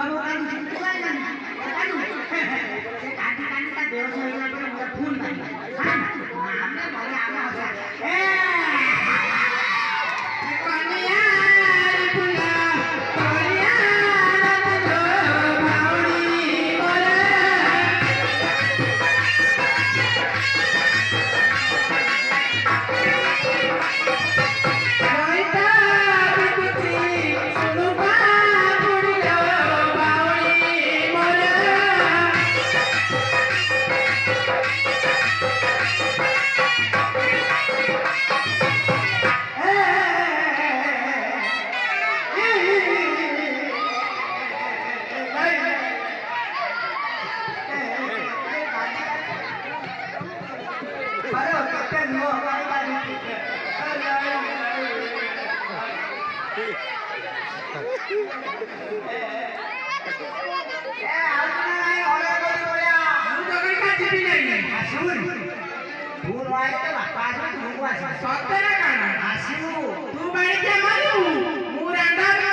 बाबू कांदू तू काय कांदू ते कांदी का देव सोयला पण मुला फूल नाही हां आम्ही बोले आम्ही होता ए पानिया फुला पानिया भावडी बोले ସତରେ କଣ ଆସିବୁ ତୁ ବାଣିଜ୍ୟ କରିବୁ ମୁଁ ରାଣ୍ଡା